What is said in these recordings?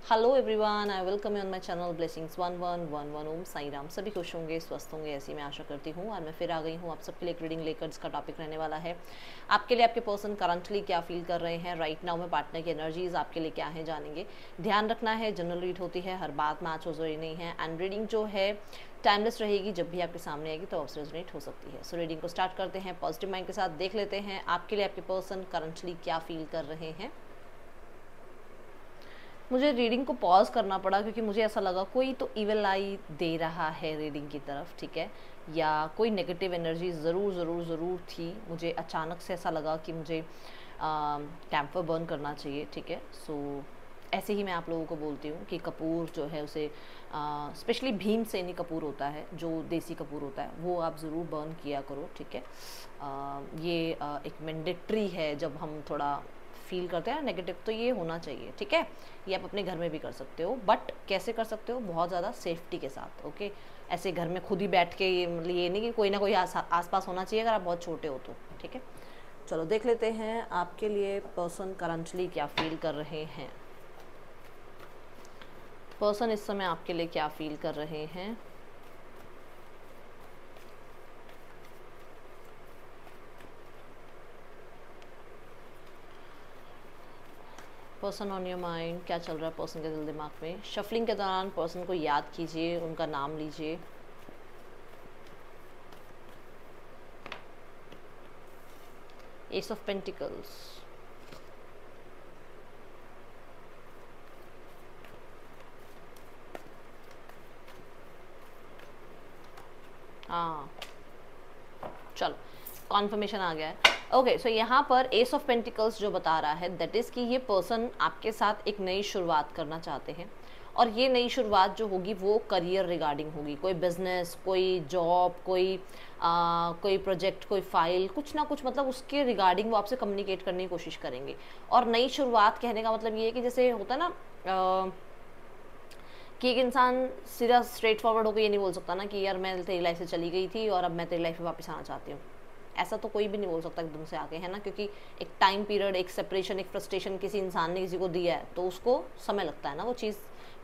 Hello everyone, I welcome you on my channel blessings 1111 ओम साई राम। सभी खुश होंगे, स्वस्थ होंगे, ऐसी मैं आशा करती हूँ। और मैं फिर आ गई हूँ आप सबके लिए एक रीडिंग लेकर, जिसका टॉपिक रहने वाला है आपके लिए आपके पर्सन करंटली क्या फील कर रहे हैं राइट नाउ में। पार्टनर की एनर्जीज आपके लिए क्या है जानेंगे। ध्यान रखना है, जनरल रीड होती है, हर बात मैच हो जरूरी नहीं है। एंड रीडिंग जो है टाइमलेस रहेगी, जब भी आपके सामने आएगी तो आपसे रेजोनेट हो सकती है। सो रीडिंग को स्टार्ट करते हैं। पॉजिटिव माइंड के साथ देख लेते हैं आपके लिए आपके पर्सन करंटली क्या फील कर रहे हैं। मुझे रीडिंग को पॉज करना पड़ा क्योंकि मुझे ऐसा लगा कोई तो इविल आई दे रहा है रीडिंग की तरफ, ठीक है, या कोई नेगेटिव एनर्जी ज़रूर ज़रूर ज़रूर थी। मुझे अचानक से ऐसा लगा कि मुझे कैंपर बर्न करना चाहिए, ठीक है। सो ऐसे ही मैं आप लोगों को बोलती हूँ कि कपूर जो है उसे स्पेशली भीमसेनी कपूर होता है, जो देसी कपूर होता है, वो आप ज़रूर बर्न किया करो, ठीक है। ये एक मैंडेटरी है। जब हम थोड़ा फील करते हैं नेगेटिव तो ये होना चाहिए, ठीक है। ये आप अपने घर में भी कर सकते हो, बट कैसे कर सकते हो, बहुत ज़्यादा सेफ्टी के साथ, ओके। ऐसे घर में खुद ही बैठ के ये नहीं कि कोई ना कोई आस पास होना चाहिए, अगर आप बहुत छोटे हो तो, ठीक है। चलो देख लेते हैं आपके लिए पर्सन करंटली क्या फील कर रहे हैं। पर्सन इस समय आपके लिए क्या फील कर रहे हैं। पर्सन ऑन योर माइंड, क्या चल रहा है पर्सन के दिल दिमाग में। शफलिंग के दौरान पर्सन को याद कीजिए, उनका नाम लीजिए। एस ऑफ पेंटिकल्स, हाँ चलो कॉन्फर्मेशन आ गया है। ओके, सो यहाँ पर एस ऑफ पेंटिकल्स जो बता रहा है दैट इज़ कि ये पर्सन आपके साथ एक नई शुरुआत करना चाहते हैं। और ये नई शुरुआत जो होगी वो करियर रिगार्डिंग होगी। कोई बिजनेस, कोई जॉब, कोई प्रोजेक्ट, कोई फाइल, कुछ ना कुछ, मतलब उसके रिगार्डिंग वो आपसे कम्युनिकेट करने की कोशिश करेंगे। और नई शुरुआत कहने का मतलब ये है कि जैसे होता है ना कि एक इंसान सीधा स्ट्रेट फॉरवर्ड होकर ये नहीं बोल सकता ना कि यार मैं तेरी लाइफ से चली गई थी और अब मैं तेरी लाइफ में वापस आना चाहती हूँ। ऐसा तो कोई भी नहीं बोल सकता एकदम से आके, है ना, क्योंकि एक टाइम पीरियड, एक सेपरेशन, एक फ्रस्ट्रेशन किसी इंसान ने किसी को दिया है तो उसको समय लगता है ना वो चीज़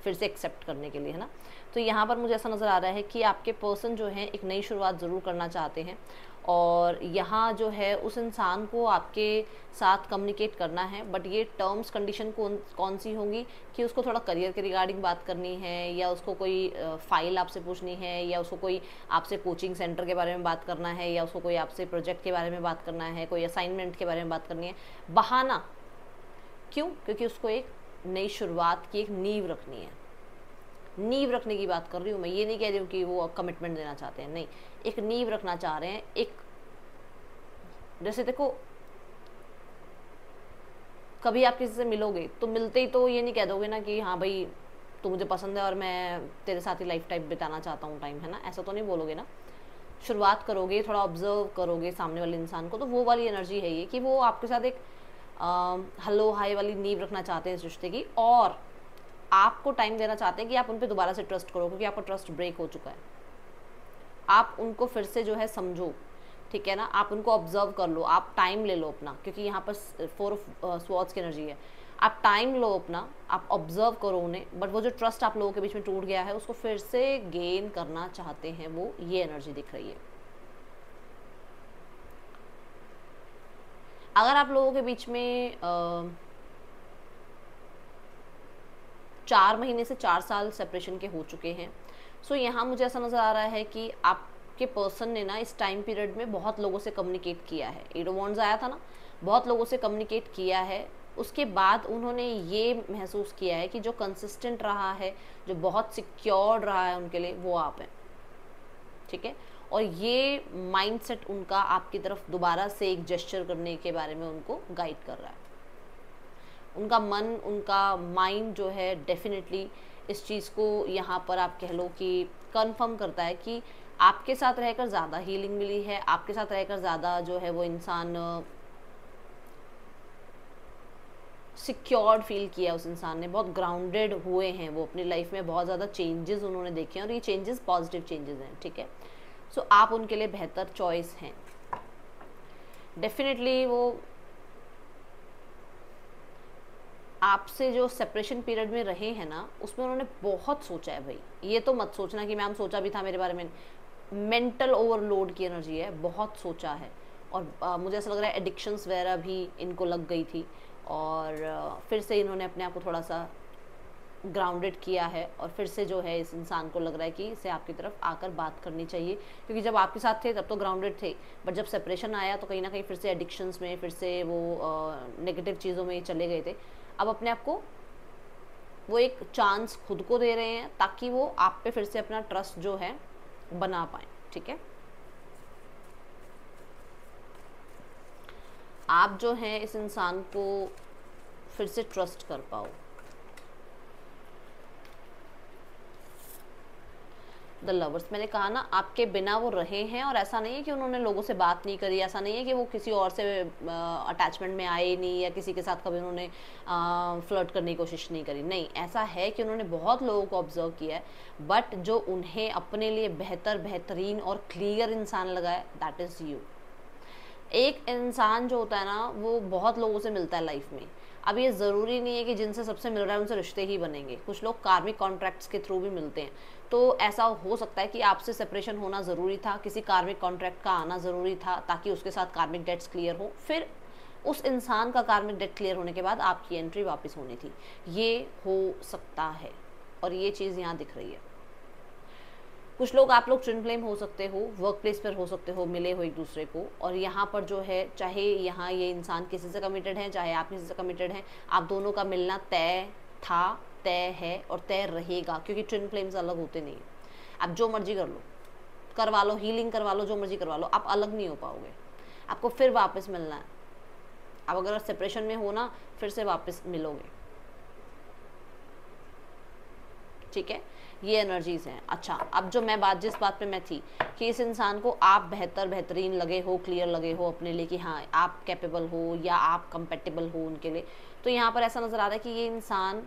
फिर से एक्सेप्ट करने के लिए, है ना। तो यहाँ पर मुझे ऐसा नज़र आ रहा है कि आपके पर्सन जो है एक नई शुरुआत ज़रूर करना चाहते हैं। और यहाँ जो है उस इंसान को आपके साथ कम्युनिकेट करना है, बट ये टर्म्स कंडीशन कौन सी होंगी कि उसको थोड़ा करियर के रिगार्डिंग बात करनी है, या उसको कोई फाइल आपसे पूछनी है, या उसको कोई आपसे कोचिंग सेंटर के बारे में बात करना है, या उसको कोई आपसे प्रोजेक्ट के बारे में बात करना है, कोई असाइनमेंट के बारे में बात करनी है। बहाना क्यों? क्योंकि उसको एक नई शुरुआत की एक नींव रखनी है। नींव रखने की बात कर रही हूँ मैं, ये नहीं कह रही हूँ कि वो कमिटमेंट देना चाहते हैं, नहीं, एक नींव रखना चाह रहे हैं। एक जैसे देखो, कभी आप किसी से मिलोगे तो मिलते ही तो ये नहीं कह दोगे ना कि हाँ भाई तू मुझे पसंद है और मैं तेरे साथ ही लाइफ टाइम बिताना चाहता हूँ टाइम, है ना, ऐसा तो नहीं बोलोगे ना। शुरुआत करोगे, थोड़ा ऑब्जर्व करोगे सामने वाले इंसान को, तो वो वाली एनर्जी है ये कि वो आपके साथ एक हेलो हाई वाली नींव रखना चाहते हैं इस रिश्ते की। और आपको टाइम देना चाहते हैं कि आप उन पर दोबारा से ट्रस्ट करो, क्योंकि आपका ट्रस्ट ब्रेक हो चुका है। आप उनको फिर से जो है समझो, ठीक है ना, आप उनको ऑब्जर्व कर लो, आप टाइम ले लो अपना, क्योंकि यहाँ पर 4 ऑफ स्वॉर्ड्स की एनर्जी है। आप टाइम लो अपना, आप ऑब्जर्व करो उन्हें, बट वो जो ट्रस्ट आप लोगों के बीच में टूट गया है उसको फिर से गेन करना चाहते हैं वो, ये एनर्जी दिख रही है। अगर आप लोगों के बीच में 4 महीने से 4 साल सेपरेशन के हो चुके हैं, सो यहाँ मुझे ऐसा नज़र आ रहा है कि आपके पर्सन ने ना इस टाइम पीरियड में बहुत लोगों से कम्युनिकेट किया है। एट ऑफ वॉन्ड्स आया था ना, बहुत लोगों से कम्युनिकेट किया है। उसके बाद उन्होंने ये महसूस किया है कि जो कंसिस्टेंट रहा है, जो बहुत सिक्योर्ड रहा है उनके लिए, वो आप हैं, ठीक है। और ये माइंडसेट उनका आपकी तरफ दोबारा से एक जेस्चर करने के बारे में उनको गाइड कर रहा है। उनका मन, उनका माइंड जो है डेफिनेटली इस चीज़ को यहाँ पर आप कह लो कि कंफर्म करता है कि आपके साथ रहकर ज़्यादा हीलिंग मिली है, आपके साथ रहकर ज़्यादा जो है वो इंसान सिक्योर्ड फील किया, उस इंसान ने बहुत ग्राउंडेड हुए हैं वो अपनी लाइफ में, बहुत ज़्यादा चेंजेस उन्होंने देखे हैं और ये चेंजेस पॉजिटिव चेंजेस हैं, ठीक है। सो आप उनके लिए बेहतर चॉइस हैं डेफिनेटली। वो आपसे जो सेपरेशन पीरियड में रहे हैं ना, उसमें उन्होंने बहुत सोचा है भाई। ये तो मत सोचना कि मैम सोचा भी था मेरे बारे में, मेंटल ओवरलोड की एनर्जी है, बहुत सोचा है। और मुझे ऐसा लग रहा है एडिक्शंस वगैरह भी इनको लग गई थी, और फिर से इन्होंने अपने आप को थोड़ा सा ग्राउंडेड किया है, और फिर से जो है इस इंसान को लग रहा है कि इसे आपकी तरफ आकर बात करनी चाहिए, क्योंकि जब आपके साथ थे तब तो ग्राउंडेड थे, बट जब सेपरेशन आया तो कहीं ना कहीं फिर से एडिक्शंस में, फिर से वो नेगेटिव चीज़ों में चले गए थे। अब अपने आप को वो एक चांस खुद को दे रहे हैं ताकि वो आप पे फिर से अपना ट्रस्ट जो है बना पाए। ठीक है, आप जो है इस इंसान को फिर से ट्रस्ट कर पाओ। द लवर्स, मैंने कहा ना आपके बिना वो रहे हैं, और ऐसा नहीं है कि उन्होंने लोगों से बात नहीं करी, ऐसा नहीं है कि वो किसी और से अटैचमेंट में आए नहीं, या किसी के साथ कभी उन्होंने फ्लर्ट करने की कोशिश नहीं करी। नहीं, ऐसा है कि उन्होंने बहुत लोगों को ऑब्जर्व किया है, बट जो उन्हें अपने लिए बेहतरीन और क्लियर इंसान लगा है, दैट इज़ यू। एक इंसान जो होता है ना, वो बहुत लोगों से मिलता है लाइफ में। अब ये ज़रूरी नहीं है कि जिनसे सबसे मिल रहा है उनसे रिश्ते ही बनेंगे, कुछ लोग कार्मिक कॉन्ट्रैक्ट्स के थ्रू भी मिलते हैं। तो ऐसा हो सकता है कि आपसे सेपरेशन होना ज़रूरी था, किसी कार्मिक कॉन्ट्रैक्ट का आना ज़रूरी था ताकि उसके साथ कार्मिक डेट्स क्लियर हो, फिर उस इंसान का कार्मिक डेट क्लियर होने के बाद आपकी एंट्री वापस होनी थी। ये हो सकता है, और ये चीज़ यहाँ दिख रही है। कुछ लोग, आप लोग ट्विन फ्लेम हो सकते हो, वर्क प्लेस पर हो सकते हो, मिले हो एक दूसरे को, और यहाँ पर जो है, चाहे यहाँ ये इंसान किसी से कमिटेड है, चाहे आप किसी से कमिटेड हैं, आप दोनों का मिलना तय था, तय है और तय रहेगा, क्योंकि ट्विन फ्लेम्स अलग होते नहीं। आप जो मर्जी कर लो, करवा लो, हीलिंग करवा लो, जो मर्जी करवा लो, आप अलग नहीं हो पाओगे, आपको फिर वापस मिलना है। अब अगर सेपरेशन में हो ना, फिर से वापस मिलोगे। ठीक है, ये एनर्जीज हैं। अच्छा, अब जो मैं जिस बात पे मैं थी कि इस इंसान को आप बेहतरीन लगे हो, क्लियर लगे हो अपने लिए कि हाँ आप कैपेबल हो या आप कंपेटेबल हो उनके लिए, तो यहाँ पर ऐसा नज़र आ रहा है कि ये इंसान,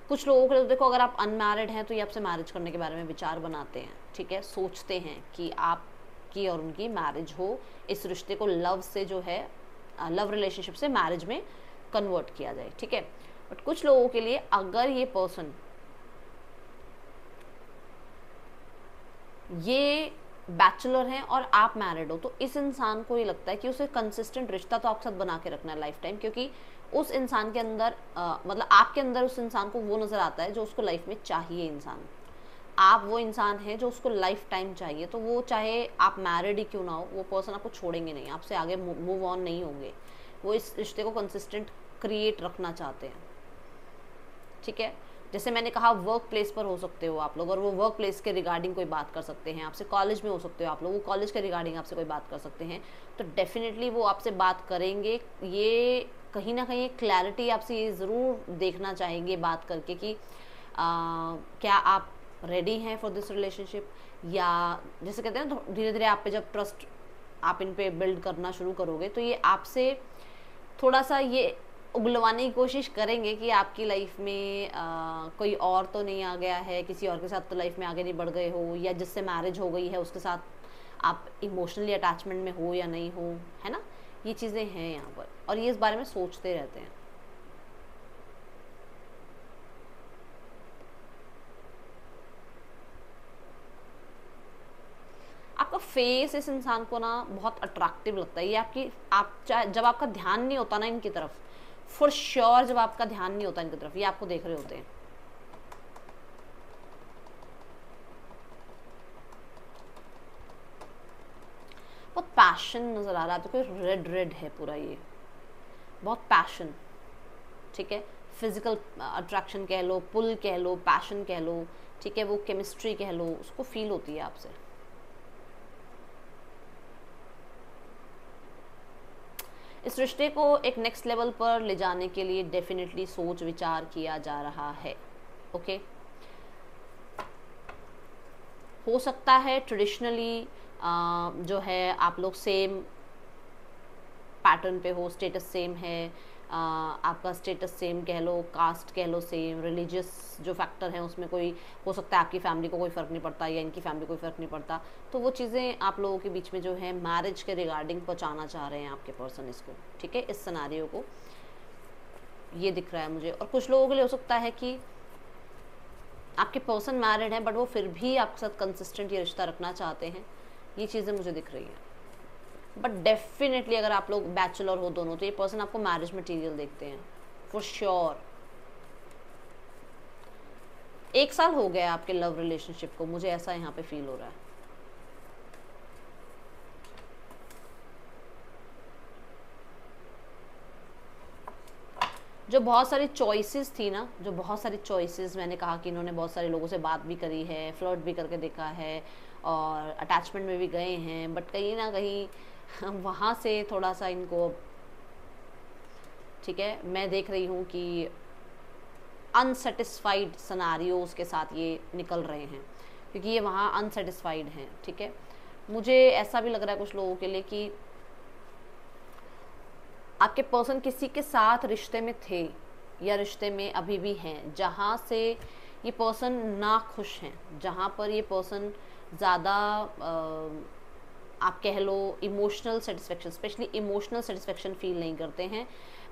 कुछ लोगों के लिए देखो, अगर आप अनमैरिड हैं तो ये आपसे मैरिज करने के बारे में विचार बनाते हैं। ठीक है, सोचते हैं कि आपकी और उनकी मैरिज हो, इस रिश्ते को लव से जो है, लव रिलेशनशिप से मैरिज में कन्वर्ट किया जाए। ठीक है, बट कुछ लोगों के लिए अगर ये पर्सन, ये बैचलर हैं और आप मैरिड हो, तो इस इंसान को ये लगता है कि उसे कंसिस्टेंट रिश्ता तो आपके साथ बना के रखना है लाइफ टाइम, क्योंकि उस इंसान के अंदर मतलब आपके अंदर उस इंसान को वो नज़र आता है जो उसको लाइफ में चाहिए। इंसान, आप वो इंसान है जो उसको लाइफ टाइम चाहिए, तो वो चाहे आप मैरिड ही क्यों ना हो, वो पर्सन आपको छोड़ेंगे नहीं, आपसे आगे मूव ऑन नहीं होंगे, वो इस रिश्ते को कंसिस्टेंट क्रिएट रखना चाहते हैं। ठीक है, जैसे मैंने कहा वर्क प्लेस पर हो सकते हो आप लोग, और वो वर्क प्लेस के रिगार्डिंग कोई बात कर सकते हैं आपसे, कॉलेज में हो सकते हो आप लोग, वो कॉलेज के रिगार्डिंग आपसे कोई बात कर सकते हैं, तो डेफिनेटली वो आपसे बात करेंगे। ये कहीं ना कहीं क्लैरिटी आपसे ये ज़रूर देखना चाहेंगे बात करके कि क्या आप रेडी हैं फॉर दिस रिलेशनशिप, या जैसे कहते हैं ना, धीरे धीरे आप पे जब ट्रस्ट आप इन पे बिल्ड करना शुरू करोगे, तो ये आपसे थोड़ा सा ये उगलवाने की कोशिश करेंगे कि आपकी लाइफ में कोई और तो नहीं आ गया है, किसी और के साथ तो लाइफ में आगे नहीं बढ़ गए हो, या जिससे मैरिज हो गई है उसके साथ आप इमोशनली अटैचमेंट में हो या नहीं हो, है ना। ये चीज़ें हैं यहाँ पर, और ये इस बारे में सोचते रहते हैं। आपका फेस इस इंसान को ना बहुत अट्रैक्टिव लगता है। ये आप चाहे जब आपका ध्यान नहीं होता ना इनकी तरफ, फॉर श्योर जब आपका ध्यान नहीं होता इनकी तरफ, ये आपको देख रहे होते हैं। बहुत पैशन नजर आ रहा है, तो कोई रेड रेड है पूरा, ये बहुत पैशन। ठीक है, फिजिकल अट्रैक्शन कह लो, पुल कह लो, पैशन कह लो, ठीक है, वो केमिस्ट्री कह लो, उसको फील होती है आपसे। इस रिश्ते को एक नेक्स्ट लेवल पर ले जाने के लिए डेफिनेटली सोच विचार किया जा रहा है। ओके, हो सकता है ट्रेडिशनली जो है आप लोग सेम पैटर्न पे हो, स्टेटस सेम है, आपका स्टेटस सेम कह लो, कास्ट कह लो सेम, रिलीजियस जो फैक्टर है उसमें कोई हो सकता है आपकी फैमिली को कोई फ़र्क नहीं पड़ता या इनकी फैमिली को कोई फ़र्क नहीं पड़ता, तो वो चीज़ें आप लोगों के बीच में जो है मैरिज के रिगार्डिंग पहुंचाना चाह रहे हैं आपके पर्सन इसको। ठीक है, इस सिनेरियो को ये दिख रहा है मुझे। और कुछ लोगों के लिए हो सकता है कि आपके पर्सन मैरिड है बट वो फिर भी आपके साथ कंसिस्टेंट ये रिश्ता रखना चाहते हैं, ये चीज़ें मुझे दिख रही हैं। बट डेफिनेटली अगर आप लोग बैचलर हो दोनों तो ये पर्सन आपको मैरिज मटेरियल देखते हैं फॉर श्योर। 1 साल हो गया आपके लव रिलेशनशिप को, मुझे ऐसा यहाँ पे फील हो रहा है। जो बहुत सारी चॉइसेस थी ना, जो बहुत सारी चॉइसेस, मैंने कहा कि इन्होंने बहुत सारे लोगों से बात भी करी है, फ्लर्ट भी करके देखा है और अटैचमेंट में भी गए हैं, बट कहीं ना कहीं वहाँ से थोड़ा सा इनको, ठीक है, मैं देख रही हूँ कि अनसेटिस्फाइड सिनेरियोज के साथ ये निकल रहे हैं, क्योंकि ये वहाँ अनसेटिस्फाइड हैं। ठीक है, मुझे ऐसा भी लग रहा है कुछ लोगों के लिए कि आपके पर्सन किसी के साथ रिश्ते में थे या रिश्ते में अभी भी हैं जहाँ से ये पर्सन ना खुश हैं, जहाँ पर ये पर्सन ज़्यादा आप कह लो emotional satisfaction, specially emotional satisfaction feel नहीं करते हैं।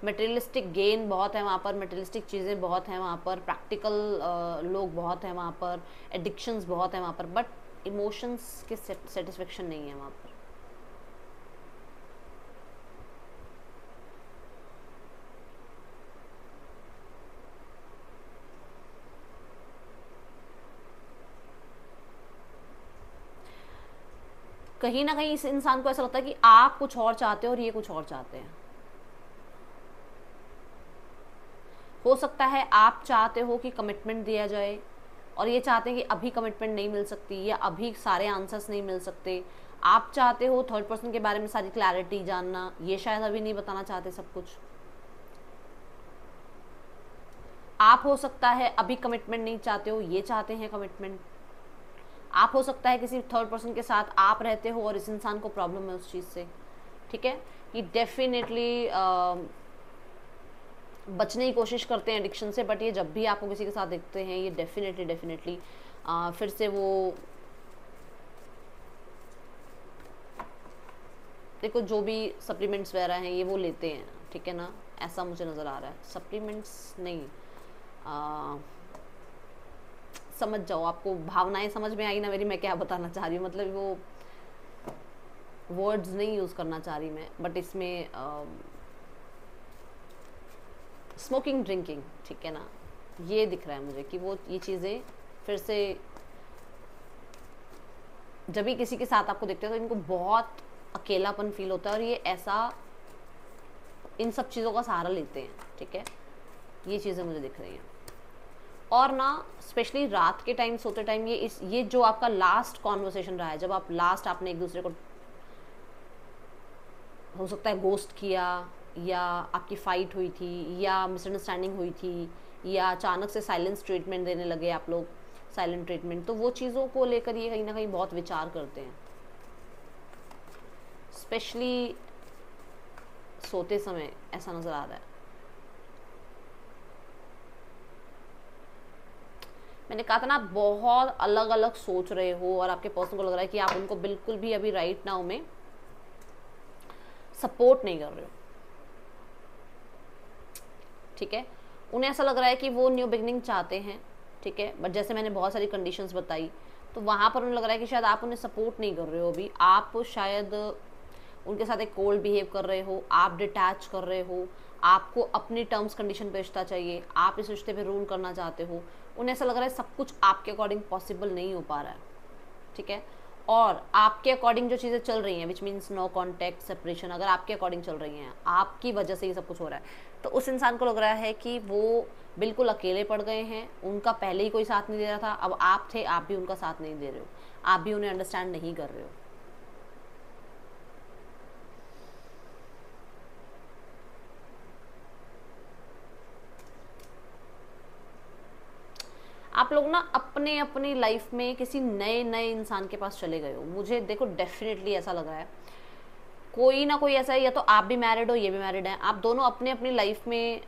मटेरियलिस्टिक गेन बहुत है वहाँ पर, मटेरियलिस्टिक चीज़ें बहुत हैं वहाँ पर, प्रैक्टिकल लोग बहुत हैं वहाँ पर, एडिक्शंस बहुत हैं वहाँ पर, बट इमोशंस के सेटिस्फेक्शन नहीं है वहाँ पर। कहीं ना कहीं इस इंसान को ऐसा लगता है कि आप कुछ और चाहते हो और ये कुछ और चाहते हैं। हो सकता है आप चाहते हो कि कमिटमेंट दिया जाए और ये चाहते हैं कि अभी कमिटमेंट नहीं मिल सकती या अभी सारे आंसर्स नहीं मिल सकते। आप चाहते हो थर्ड पर्सन के बारे में सारी क्लैरिटी जानना, ये शायद अभी नहीं बताना चाहते सब कुछ। आप हो सकता है अभी कमिटमेंट नहीं चाहते हो, ये चाहते हैं कमिटमेंट। आप हो सकता है किसी थर्ड पर्सन के साथ आप रहते हो और इस इंसान को प्रॉब्लम है उस चीज़ से। ठीक है, ये डेफिनेटली बचने की कोशिश करते हैं एडिक्शन से, बट ये जब भी आपको किसी के साथ देखते हैं ये डेफिनेटली फिर से वो, देखो जो भी सप्लीमेंट्स वगैरह हैं ये वो लेते हैं, ठीक है ना, ऐसा मुझे नज़र आ रहा है। सप्लीमेंट्स नहीं, समझ जाओ, आपको भावनाएं समझ में आई ना मेरी, मैं क्या बताना चाह रही हूँ, मतलब वो वर्ड्स नहीं यूज़ करना चाह रही मैं, बट इसमें स्मोकिंग ड्रिंकिंग, ठीक है ना, ये दिख रहा है मुझे कि वो ये चीज़ें फिर से जब भी किसी के साथ आपको देखते हो तो इनको बहुत अकेलापन फील होता है और ये ऐसा इन सब चीज़ों का सहारा लेते हैं। ठीक है, ये चीज़ें मुझे दिख रही हैं। और ना स्पेशली रात के टाइम सोते टाइम ये जो आपका लास्ट कॉन्वर्सेशन रहा है, जब आप लास्ट आपने एक दूसरे को हो सकता है गोस्ट किया या आपकी फ़ाइट हुई थी या मिसअंडरस्टैंडिंग हुई थी या अचानक से साइलेंस ट्रीटमेंट देने लगे आप लोग, साइलेंट ट्रीटमेंट, तो वो चीज़ों को लेकर ये कहीं ना कहीं बहुत विचार करते हैं, स्पेशली सोते समय ऐसा नज़र आ रहा है। मैंने कहा था ना, आप बहुत अलग अलग सोच रहे हो और आपके पर्सन को लग रहा है कि आप उनको बिल्कुल भी अभी राइट नाउ में सपोर्ट नहीं कर रहे हो। ठीक है, उन्हें ऐसा लग रहा है कि वो न्यू बिगनिंग चाहते हैं। ठीक है, बट जैसे मैंने बहुत सारी कंडीशंस बताई तो वहाँ पर उन्हें लग रहा है कि शायद आप उन्हें सपोर्ट नहीं कर रहे हो अभी, आप शायद उनके साथ एक कोल्ड बिहेव कर रहे हो, आप डिटैच कर रहे हो, आपको अपनी टर्म्स कंडीशन पे रिश्ता चाहिए, आप इस रिश्ते पे रूल करना चाहते हो। उन्हें ऐसा लग रहा है सब कुछ आपके अकॉर्डिंग पॉसिबल नहीं हो पा रहा है। ठीक है, और आपके अकॉर्डिंग जो चीज़ें चल रही हैं, which means no contact, separation, अगर आपके अकॉर्डिंग चल रही हैं, आपकी वजह से ये सब कुछ हो रहा है, तो उस इंसान को लग रहा है कि वो बिल्कुल अकेले पड़ गए हैं, उनका पहले ही कोई साथ नहीं दे रहा था, अब आप थे, आप भी उनका साथ नहीं दे रहे हो, आप भी उन्हें अंडरस्टैंड नहीं कर रहे हो। आप लोग ना अपने अपनी लाइफ में किसी नए नए इंसान के पास चले गए हो, मुझे देखो डेफिनेटली ऐसा लग रहा है। कोई ना कोई ऐसा है, या तो आप भी मैरिड हो, ये भी मैरिड है, आप दोनों अपने अपनी लाइफ में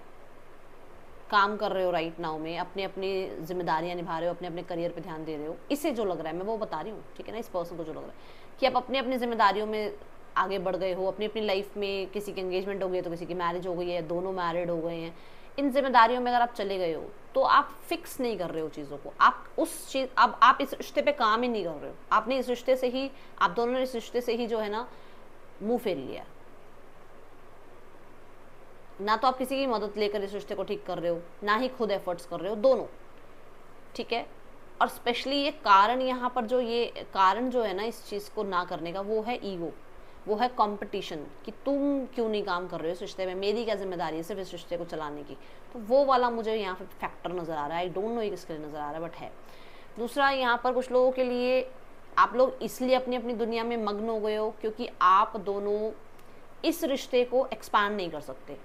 काम कर रहे हो राइट नाउ में, अपनी अपनी जिम्मेदारियां निभा रहे हो, अपने अपने करियर पे ध्यान दे रहे हो। इससे जो लग रहा है मैं वो बता रही हूँ, ठीक है ना, इस पर्सन को जो लग रहा है कि आप अपनी अपनी जिम्मेदारियों में आगे बढ़ गए हो, अपनी अपनी लाइफ में किसी की एंगेजमेंट हो गई है तो किसी की मैरिज हो गई है, दोनों मैरिड हो गए हैं, इन जिम्मेदारियों में अगर आप चले गए हो तो आप फिक्स नहीं कर रहे हो चीज़ों को, आप उस चीज, अब आप इस रिश्ते पे काम ही नहीं कर रहे हो, आपने इस रिश्ते से ही, आप दोनों ने इस रिश्ते से ही जो है ना मुंह फेर लिया। ना तो आप किसी की मदद लेकर इस रिश्ते को ठीक कर रहे हो, ना ही खुद एफर्ट्स कर रहे हो, दोनों, ठीक है। और स्पेशली ये कारण, यहाँ पर जो ये कारण जो है ना इस चीज़ को ना करने का, वो है ईगो, वो है कंपटीशन, कि तुम क्यों नहीं काम कर रहे हो इस रिश्ते में, मेरी क्या जिम्मेदारी है सिर्फ इस रिश्ते को चलाने की। तो वो वाला मुझे यहाँ पर फैक्टर नज़र आ रहा है, आई डोंट नो ये किसके लिए नज़र आ रहा है, बट है। दूसरा, यहाँ पर कुछ लोगों के लिए आप लोग इसलिए अपनी अपनी दुनिया में मग्न हो गए हो क्योंकि आप दोनों इस रिश्ते को एक्सपांड नहीं कर सकते,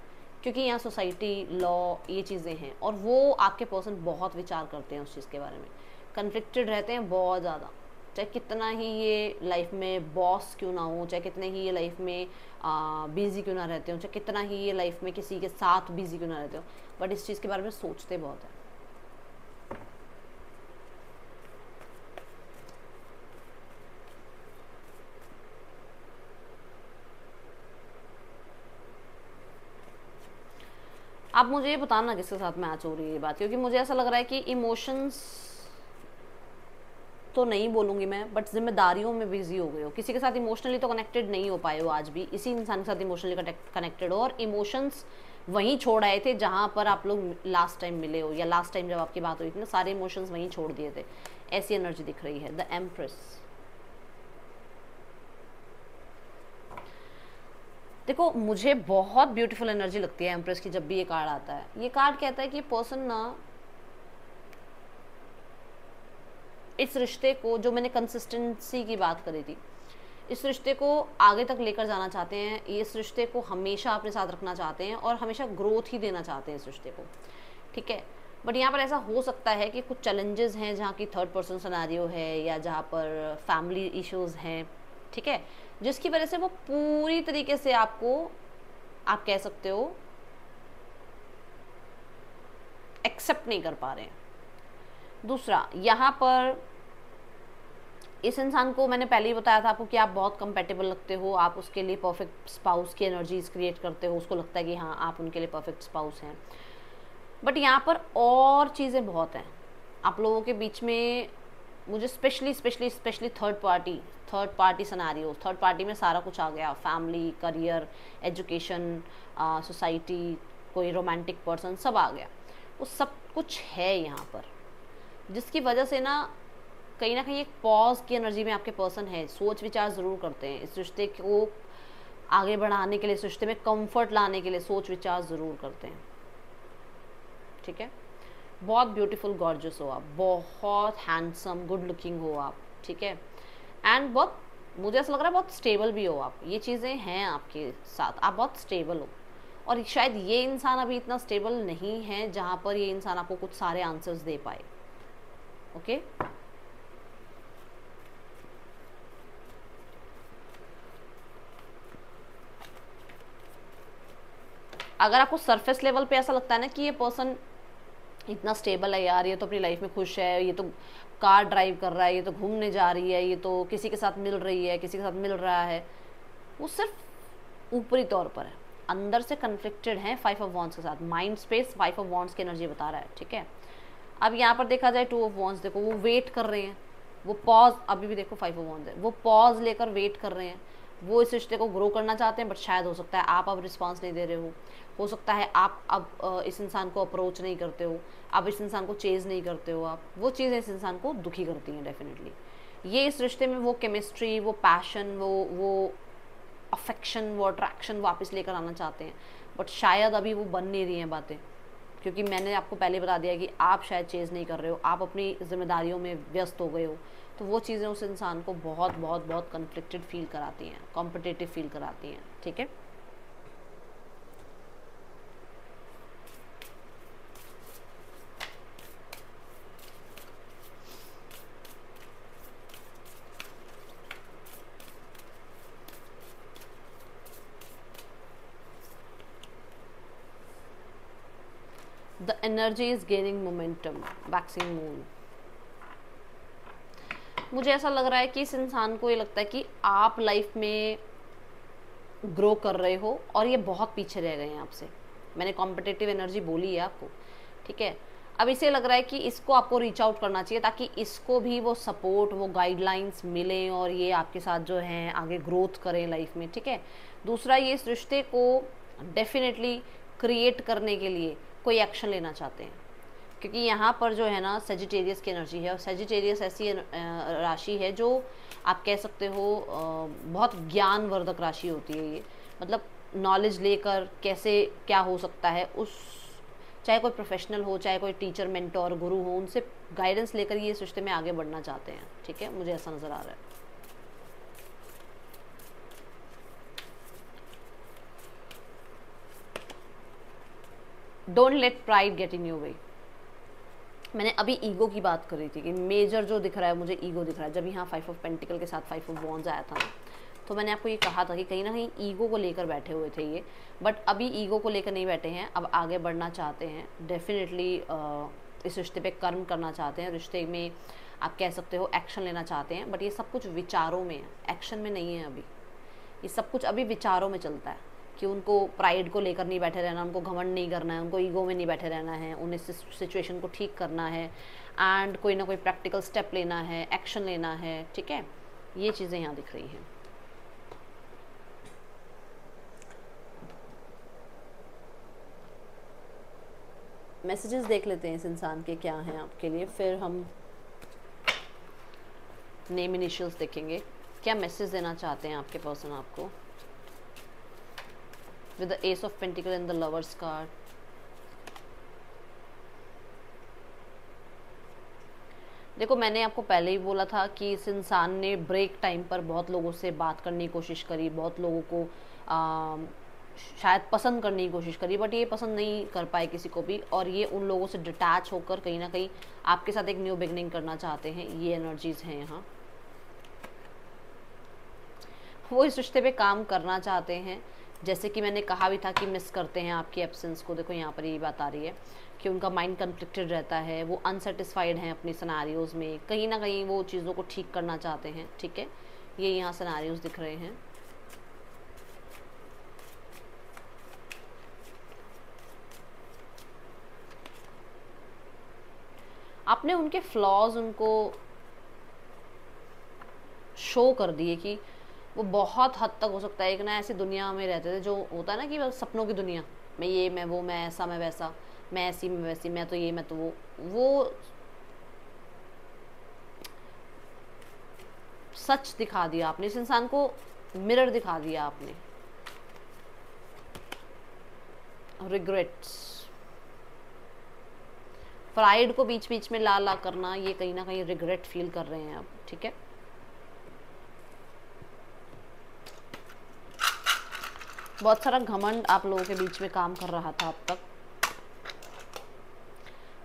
क्योंकि यहाँ सोसाइटी, लॉ, ये चीज़ें हैं, और वो आपके पर्सन बहुत विचार करते हैं उस चीज़ के बारे में, कन्फ्लिक्टेड रहते हैं बहुत ज़्यादा। चाहे कितना ही ये लाइफ में बॉस क्यों ना हो, चाहे कितने ही ये लाइफ में बिजी क्यों ना रहते हो, चाहे कितना ही ये लाइफ में किसी के साथ बिजी क्यों ना रहते हो, बट इस चीज़ के बारे में सोचते बहुत है। आप मुझे ये बताना किसके साथ मैच हो रही है ये बात, क्योंकि मुझे ऐसा लग रहा है कि इमोशंस तो नहीं बोलूँगी मैं, बट जिम्मेदारियों में बिजी हो गए हो, किसी के साथ इमोशनली तो कनेक्टेड नहीं हो पाए हो, आज भी इसी इंसान के साथ इमोशनली कनेक्टेड हो, और इमोशंस वहीं छोड़ आए थे जहाँ पर आप लोग लास्ट टाइम मिले हो, या लास्ट टाइम जब आपकी बात हुई थी ना, सारे इमोशंस वहीं छोड़ दिए थे, ऐसी एनर्जी दिख रही है। द एम्प्रेस, देखो मुझे बहुत ब्यूटीफुल एनर्जी लगती है एम्प्रेस की जब भी ये कार्ड आता है। ये कार्ड कहता है कि पर्सन ना इस रिश्ते को, जो मैंने कंसिस्टेंसी की बात करी थी, इस रिश्ते को आगे तक लेकर जाना चाहते हैं, इस रिश्ते को हमेशा अपने साथ रखना चाहते हैं और हमेशा ग्रोथ ही देना चाहते हैं इस रिश्ते को, ठीक है। बट यहाँ पर ऐसा हो सकता है कि कुछ चैलेंजेस हैं जहाँ की थर्ड पर्सन सिनेरियो है, या जहाँ पर फैमिली इश्यूज हैं, ठीक है, जिसकी वजह से वो पूरी तरीके से आपको, आप कह सकते हो, एक्सेप्ट नहीं कर पा रहे हैं। दूसरा, यहाँ पर इस इंसान को मैंने पहले ही बताया था आपको कि आप बहुत कंपेटेबल लगते हो, आप उसके लिए परफेक्ट स्पाउस की एनर्जीज क्रिएट करते हो, उसको लगता है कि हाँ आप उनके लिए परफेक्ट स्पाउस हैं। बट यहाँ पर और चीज़ें बहुत हैं आप लोगों के बीच में। मुझे specially third party scenario, third party में सारा कुछ आ गया, फैमिली, करियर, एजुकेशन, सोसाइटी, कोई रोमांटिक पर्सन, सब आ गया, वो सब कुछ है यहाँ पर, जिसकी वजह से ना कहीं एक पॉज की एनर्जी में आपके पर्सन है, सोच विचार ज़रूर करते हैं इस रिश्ते को आगे बढ़ाने के लिए, इस रिश्ते में कंफर्ट लाने के लिए सोच विचार ज़रूर करते हैं, ठीक है। बहुत ब्यूटीफुल गॉर्जियस हो आप, बहुत हैंडसम गुड लुकिंग हो आप, ठीक है, एंड बहुत, मुझे ऐसा लग रहा है बहुत स्टेबल भी हो आप, ये चीज़ें हैं आपके साथ, आप बहुत स्टेबल हो, और शायद ये इंसान अभी इतना स्टेबल नहीं है जहाँ पर ये इंसान आपको कुछ सारे आंसर्स दे पाए, ओके। अगर आपको सरफेस लेवल पे ऐसा लगता है ना कि ये पर्सन इतना स्टेबल है यार, ये तो अपनी लाइफ में खुश है, ये तो कार ड्राइव कर रहा है, ये तो घूमने जा रही है, ये तो किसी के साथ मिल रही है, किसी के साथ मिल रहा है, वो सिर्फ ऊपरी तौर पर है, अंदर से कन्फ्लिक्टेड है 5 ऑफ वॉन्ड्स के साथ, माइंड स्पेस 5 ऑफ वॉन्ड्स की एनर्जी बता रहा है, ठीक है। अब यहाँ पर देखा जाए 2 ऑफ वॉन्ड्स, देखो वो वेट कर रहे हैं, वो पॉज, अभी भी देखो 5 ऑफ वॉन्ड्स है, वो पॉज लेकर वेट कर रहे हैं, वो इस रिश्ते को ग्रो करना चाहते हैं, बट शायद हो सकता है आप अब रिस्पांस नहीं दे रहे हो सकता है आप अब इस इंसान को अप्रोच नहीं करते हो, आप इस इंसान को चेज नहीं करते हो, आप वो चीज़ें इस इंसान को दुखी करती हैं डेफिनेटली। ये इस रिश्ते में वो केमिस्ट्री, वो पैशन, वो अफेक्शन, वो अट्रैक्शन वापस लेकर आना चाहते हैं, बट शायद अभी वो बन नहीं रही हैं बातें, क्योंकि मैंने आपको पहले बता दिया कि आप शायद चेज़ नहीं कर रहे हो, आप अपनी जिम्मेदारियों में व्यस्त हो गए हो, तो वो चीज़ें उस इंसान को बहुत बहुत बहुत कन्फ्लिक्टेड फील कराती हैं, कॉम्पिटिटिव फील कराती हैं, ठीक है। The energy is gaining momentum, waxing moon। मुझे ऐसा लग रहा है कि इस इंसान को ये लगता है कि आप लाइफ में ग्रो कर रहे हो और ये बहुत पीछे रह गए हैं आपसे, मैंने कॉम्पिटिटिव एनर्जी बोली है आपको, ठीक है। अब इसे लग रहा है कि इसको आपको रीच आउट करना चाहिए ताकि इसको भी वो सपोर्ट, वो गाइडलाइंस मिले और ये आपके साथ जो है आगे ग्रोथ करें लाइफ में, ठीक है। दूसरा, ये इस रिश्ते को डेफिनेटली क्रिएट करने के लिए कोई एक्शन लेना चाहते हैं, क्योंकि यहाँ पर जो है ना सेजिटेरियस की एनर्जी है, और सेजिटेरियस ऐसी राशि है जो आप कह सकते हो बहुत ज्ञानवर्धक राशि होती है ये, मतलब नॉलेज लेकर कैसे क्या हो सकता है, उस चाहे कोई प्रोफेशनल हो, चाहे कोई टीचर, मेंटोर, गुरु हो, उनसे गाइडेंस लेकर ये इस रिश्ते में आगे बढ़ना चाहते हैं, ठीक है। मुझे ऐसा नज़र आ रहा है। Don't let pride get in your way. मैंने अभी ईगो की बात करी थी कि मेजर जो दिख रहा है मुझे ईगो दिख रहा है। जब यहाँ 5 ऑफ पेंटिकल के साथ 5 ऑफ वॉन्ड्स आया था ना, तो मैंने आपको ये कहा था कि कहीं ना कहीं ईगो को लेकर बैठे हुए थे ये, बट अभी ईगो को लेकर नहीं बैठे हैं, अब आगे बढ़ना चाहते हैं डेफिनेटली। इस रिश्ते पे कर्म करना चाहते हैं, रिश्ते में आप कह सकते हो एक्शन लेना चाहते हैं, बट ये सब कुछ विचारों में है, एक्शन में नहीं है। अभी ये सब कुछ अभी विचारों में चलता है कि उनको प्राइड को लेकर नहीं बैठे रहना, उनको घमंड नहीं करना है, उनको ईगो में नहीं बैठे रहना है, उन्हें सिचुएशन को ठीक करना है एंड कोई ना कोई प्रैक्टिकल स्टेप लेना है, एक्शन लेना है, ठीक है। ये चीज़ें यहाँ दिख रही हैं। मैसेजेस देख लेते हैं इस इंसान के क्या हैं आपके लिए, फिर हम नेम इनिशियल्स देखेंगे, क्या मैसेज देना चाहते हैं आपके पर्सन आपको। With the S of pentacle and the lovers card, देखो मैंने आपको पहले ही बोला था कि इस इंसान ने ब्रेक टाइम पर बहुत लोगों से बात करने की कोशिश करी, बहुत लोगों को शायद पसंद करने की कोशिश करी, बट ये पसंद नहीं कर पाए किसी को भी, और ये उन लोगों से डिटैच होकर कहीं ना कहीं आपके साथ एक न्यू बिगनिंग करना चाहते हैं। ये एनर्जीज हैं यहाँ। वो इस रिश्ते पे काम करना चाहते हैं, जैसे कि मैंने कहा भी था कि मिस करते हैं आपकी एब्सेंस को। देखो यहाँ पर ये बात आ रही है कि उनका माइंड कन्फ्लिक्टेड रहता है, वो अनसेटिस्फाइड हैं अपनी सिनेरियोज़ में, कहीं ना कहीं वो चीज़ों को ठीक करना चाहते हैं, ठीक है। ये यहाँ सिनेरियोज दिख रहे हैं। आपने उनके फ्लॉज उनको शो कर दिए कि वो बहुत हद तक हो सकता है एक ना ऐसी दुनिया में रहते थे जो होता है ना कि बस सपनों की दुनिया में, ये मैं वो, मैं ऐसा मैं वैसा, मैं ऐसी मैं वैसी, मैं तो ये मैं तो वो सच दिखा दिया आपने इस इंसान को, मिरर दिखा दिया आपने। रिग्रेट्स, प्राइड को बीच बीच में ला ला करना, ये कहीं ना कहीं रिग्रेट फील कर रहे हैं अब, ठीक है। बहुत सारा घमंड आप लोगों के बीच में काम कर रहा था अब तक।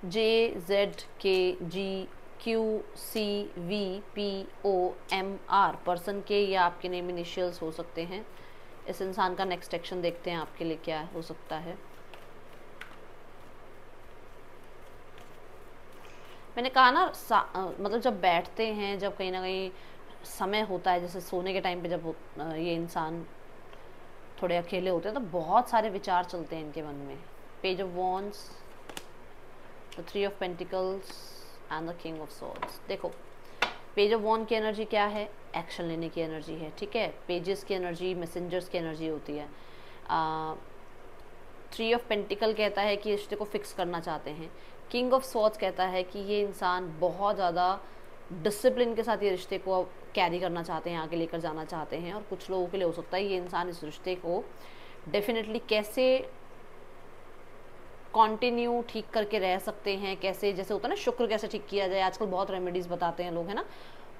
JZKGQCVPOMR पर्सन के या आपके नेम इनिशियल्स हो सकते हैं। इस इंसान का नेक्स्ट एक्शन देखते हैं आपके लिए क्या हो सकता है। मैंने कहा ना मतलब जब बैठते हैं, जब कहीं ना कहीं समय होता है, जैसे सोने के टाइम पे जब ये इंसान थोड़े अकेले होते हैं तो बहुत सारे विचार चलते हैं इनके मन में। Page of wands, the 3 of pentacles and the king of swords. देखो पेज ऑफ वॉन्ड की एनर्जी क्या है, एक्शन लेने की एनर्जी है, ठीक है। पेजेस की एनर्जी मैसेंजर्स की एनर्जी होती है। 3 ऑफ पेंटिकल कहता है कि रिश्ते को फिक्स करना चाहते हैं। किंग ऑफ सॉर्ड्स कहता है कि ये इंसान बहुत ज़्यादा डिसिप्लिन के साथ ये रिश्ते को कैरी करना चाहते हैं, आगे लेकर जाना चाहते हैं। और कुछ लोगों के लिए हो सकता है ये इंसान इस रिश्ते को डेफिनेटली कैसे कंटिन्यू ठीक करके रह सकते हैं, कैसे जैसे होता है ना शुक्र कैसे ठीक किया जाए, आजकल बहुत रेमेडीज़ बताते हैं लोग, है ना।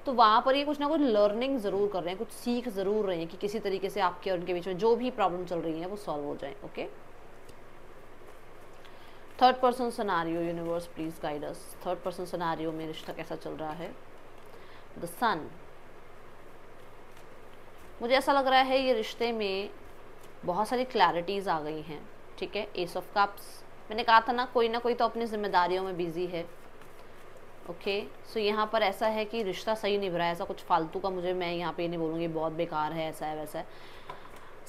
तो वहाँ पर ये कुछ ना कुछ लर्निंग ज़रूर कर रहे हैं, कुछ सीख ज़रूर रहे हैं कि किसी तरीके से आपके और उनके बीच में जो भी प्रॉब्लम चल रही है वो सॉल्व हो जाए, okay. Third person scenario, universe please guide us. Third person scenario में रिश्ता कैसा चल रहा है। द सन, मुझे ऐसा लग रहा है ये रिश्ते में बहुत सारी क्लैरिटीज़ आ गई हैं, ठीक है। एस ऑफ कप्स, मैंने कहा था ना कोई तो अपनी जिम्मेदारियों में बिजी है, ओके। सो यहाँ पर ऐसा है कि रिश्ता सही निभ रहा है, ऐसा कुछ फालतू का मुझे, मैं यहाँ पे ये नहीं बोलूँगी बहुत बेकार है, ऐसा है वैसा है।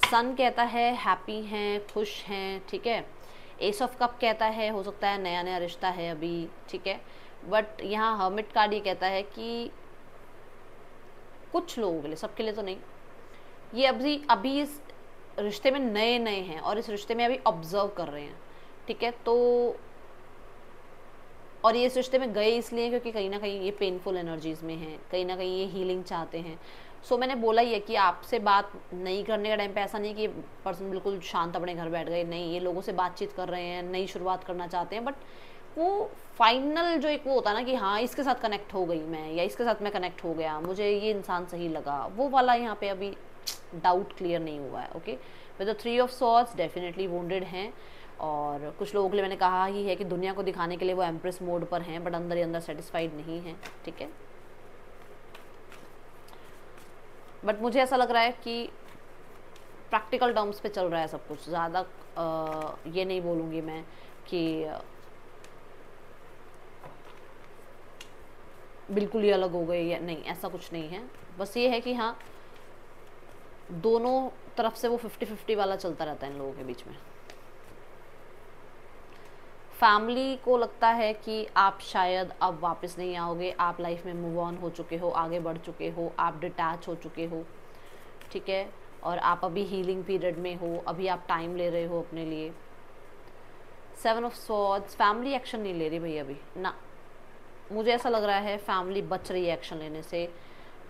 सन कहता है हैप्पी हैं, खुश हैं, ठीक है। एस ऑफ कप कहता है हो सकता है नया नया रिश्ता है अभी, ठीक है, बट यहाँ हर्मिट कार्ड ये कहता है कि कुछ लोगों के लिए, सबके लिए तो नहीं, ये अभी इस रिश्ते में नए नए हैं और इस रिश्ते में अभी ऑब्जर्व कर रहे हैं, ठीक है। तो और ये इस रिश्ते में गए इसलिए क्योंकि कहीं ना कहीं ये पेनफुल एनर्जीज में हैं, कहीं ना कहीं ये हीलिंग चाहते हैं। सो मैंने बोला ही है कि आपसे बात नहीं करने का टाइम पे ऐसा नहीं कि पर्सन बिल्कुल शांत अपने घर बैठ गए, नहीं, ये लोगों से बातचीत कर रहे हैं, नई शुरुआत करना चाहते हैं, बट वो फाइनल जो एक वो होता है ना कि हाँ इसके साथ कनेक्ट हो गई मैं, या इसके साथ मैं कनेक्ट हो गया, मुझे ये इंसान सही लगा, वो वाला यहाँ पे अभी डाउट क्लियर नहीं हुआ है। Okay, with the 3 of swords definitely wounded हैं, और कुछ लोगों के लिए मैंने कहा ही है कि दुनिया को दिखाने के लिए वो एम्प्रेस मोड पर हैं, बट अंदर ही अंदर सेटिस्फाइड नहीं है, ठीक है। बट मुझे ऐसा लग रहा है कि प्रैक्टिकल टर्म्स पे चल रहा है सब कुछ, ज़्यादा ये नहीं बोलूँगी मैं कि बिल्कुल ही अलग हो गए या नहीं, ऐसा कुछ नहीं है। बस ये है कि हाँ दोनों तरफ से वो 50-50 वाला चलता रहता है इन लोगों के बीच में। फैमिली को लगता है कि आप शायद अब वापस नहीं आओगे, आप लाइफ में मूव ऑन हो चुके हो, आगे बढ़ चुके हो, आप डिटैच हो चुके हो, ठीक है, और आप अभी हीलिंग पीरियड में हो, अभी आप टाइम ले रहे हो अपने लिए। 7 ऑफ स्वॉर्ड्स, फैमिली एक्शन नहीं ले रही भाई अभी ना, मुझे ऐसा लग रहा है फैमिली बच रही है एक्शन लेने से,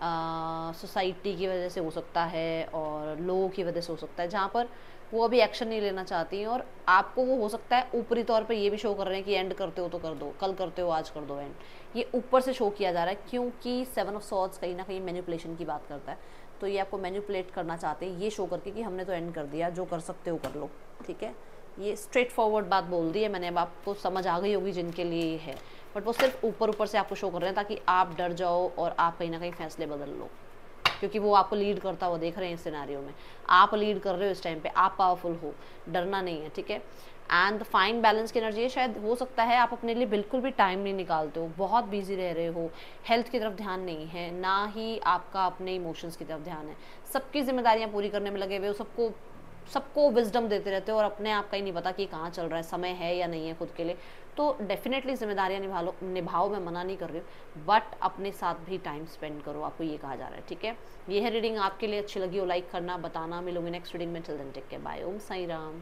सोसाइटी की वजह से हो सकता है और लोगों की वजह से हो सकता है, जहाँ पर वो अभी एक्शन नहीं लेना चाहती हैं, और आपको वो हो सकता है ऊपरी तौर पे ये भी शो कर रहे हैं कि एंड करते हो तो कर दो, कल करते हो आज कर दो एंड, ये ऊपर से शो किया जा रहा है क्योंकि 7 ऑफ सॉर्ड्स कहीं ना कहीं मैनिपुलेशन की बात करता है, तो ये आपको मैनिपुलेट करना चाहते हैं ये शो करके कि हमने तो एंड कर दिया, जो कर सकते हो कर लो, ठीक है। ये स्ट्रेट फॉरवर्ड बात बोल दी है मैंने, अब आपको समझ आ गई होगी जिनके लिए ये है, बट वो सिर्फ ऊपर ऊपर से आपको शो कर रहे हैं ताकि आप डर जाओ और आप कहीं ना कहीं फैसले बदल लो, क्योंकि वो आपको लीड करता हुआ देख रहे हैं इस सिनेरियो में, आप लीड कर रहे हो इस टाइम पे, आप पावरफुल हो, डरना नहीं है, ठीक है। एंड फाइन बैलेंस की एनर्जी है, शायद हो सकता है आप अपने लिए बिल्कुल भी टाइम नहीं निकालते हो, बहुत बिजी रह रहे हो, हेल्थ की तरफ ध्यान नहीं है, ना ही आपका अपने इमोशंस की तरफ ध्यान है, सबकी जिम्मेदारियां पूरी करने में लगे हुए हो, सबको विजडम देते रहते हो और अपने आप का ही नहीं पता कि कहाँ चल रहा है, समय है या नहीं है खुद के लिए। तो डेफिनेटली जिम्मेदारियां निभाओ, मैं मना नहीं कर रही हूँ, बट अपने साथ भी टाइम स्पेंड करो, आपको ये कहा जा रहा है, ठीक है। ये है रीडिंग, आपके लिए अच्छी लगी हो लाइक करना, बताना, मिलूंगी नेक्स्ट रीडिंग में, till then take care, bye, Om Sai Ram.